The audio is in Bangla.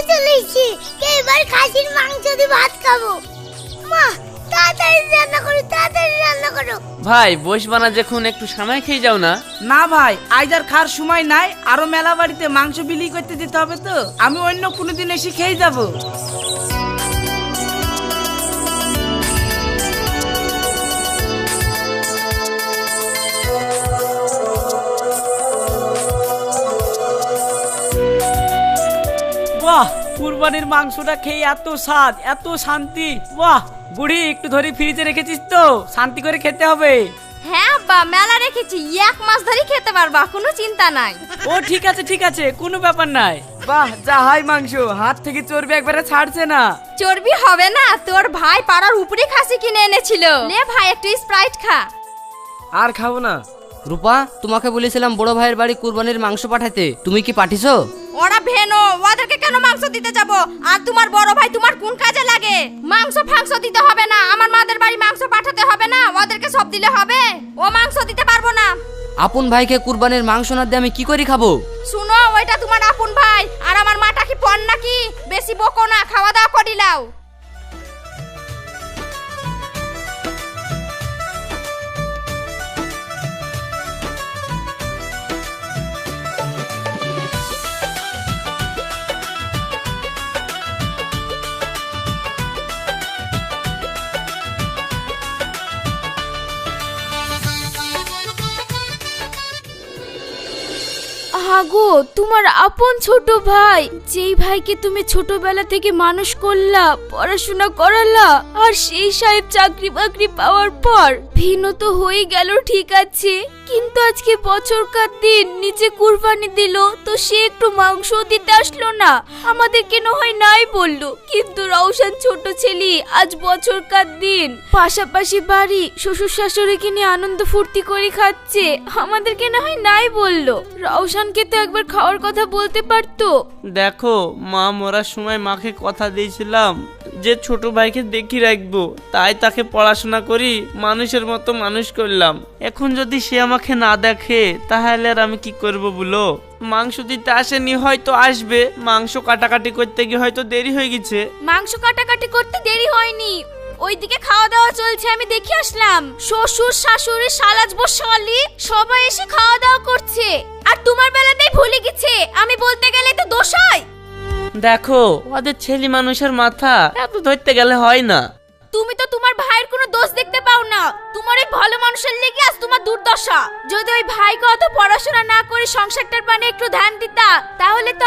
চলে এসেছি, এবার খাসির মাংস দিয়ে ভাত খাবো। মা তাড়াতাড়ি রান্না করো, তাড়াতাড়ি রান্না করো। ভাই বস বানা যখন একটু সময় খেয়ে যাও না। না ভাই, আজ আর খাওয়ার সময় নাই, আরো মেলা বাড়িতে মাংস বিলি করতে যেতে হবে, তো আমি অন্য কোনোদিন এসে খেয়ে যাবো। বাহ, কুরবানির মাংসটা খেয়ে এত স্বাদ, এত শান্তি। বাহ বুড়ি, একটু ধরে ফ্রিজে রেখেছিস তো, শান্তি করে খেতে হবে। হ্যাঁ আব্বা, মেলা রেখেছি, 1 মাস ধরে খেতে পারবা, কোনো চিন্তা নাই। ও ঠিক আছে ঠিক আছে, কোনো ব্যাপার নাই। বাহ, যা হাই মাংস, হাত থেকে চর্বি একবারে ছাড়ছে না। চর্বি হবে না, তোর ভাই পাড়ার উপরে খাসি কিনে এনেছিল। নে ভাই, একটু স্প্রাইট খা। আর খাবো না। রূপা, তোমাকে বলেছিলাম বড় ভাইয়ের বাড়ি কুরবানির মাংস পাঠাতে, তুমি কি পাঠিয়েছো? ওরা ভেনো, ওদেরকে কেন মাংস দিতে যাব? আর তোমার বড় ভাই তোমার কোন কাজে লাগে? মাংস ফাংস দিতে হবে না, আমার মাদের বাড়ি মাংস পাঠাতে হবে না, ওদেরকে সব দিলে হবে। ও মাংস দিতে পারবো না। আপন ভাইকে কুরবানির মাংস না দিয়ে আমি কি করে খাবো? শুনো, ওইটা তোমার আপন ভাই, আর আমার মাটা কি পণ নাকি? বেশি বকো না, খাওয়া দাওয়া করে লাও। আগো, তোমার আপন ছোট ভাই, যেই ভাইকে তুমি ছোটবেলা থেকে মানুষ করলা, পড়াশোনা করালা, আর সেই সাহেব চাকরি বাকরি পাওয়ার পর ভিন্ন তো হয়ে গেল, ঠিক আছে, কিন্তু আজকে বছরকার দিন নিচে কুরবানি দিল, তো সে একটু মাংস দিতে আসলো না? আমাদের কেন হয় নাই বললো, কিন্তু রওশন ছোট ছেলে, আজ বছরকার দিন পাশাপাশি বাড়ি, শ্বশুর শাশুড়িকে নিয়ে আনন্দ ফুর্তি করে খাচ্ছে, আমাদের কেন হয় নাই বললো? রওশনকে তো একবার খাওয়ার কথা বলতে পারতো। দেখো মা মরার সময় মাকে কথা দিয়েছিলাম যে ছোট ভাইকে দেখি রাখবো, তাই তাকে পড়াশোনা করি মানুষের মতো মানুষ করলাম। এখন যদি সে আমাকে না দেখে তাহলে আর আমি কি করব বলো? মাংস দিতে আসেনি, হয়তো আসবে, মাংস কাটাকাটি করতে গিয়ে হয়তো দেরি হয়ে গেছে। মাংস কাটাকাটি করতে দেরি হয়নি, ওইদিকে খাওয়া দাওয়া চলছে, আমি দেখে আসলাম। শ্বশুর শাশুড়ি শালাজবো শালি সবাই এসে খাওয়া দাওয়া করছে, আর তোমার বেলাতেই ভুলে গেছে, আমি বলতে গেলে তো দোষ হয়। দেখো ওদের ছেলে মানুষের মাথা এত ধরতে গেলে হয় না। তুমি তো তোমার ভাইয়ের কোনো দোষ দেখতে পাও না, তোমার এই ভালো মানুষের লেগে আজ তোমার দুর্দশা। যদি ওই ভাইকে অত পড়াশোনা না করে সংসারটার পানে একটু ধ্যান দিতা, তাহলে তো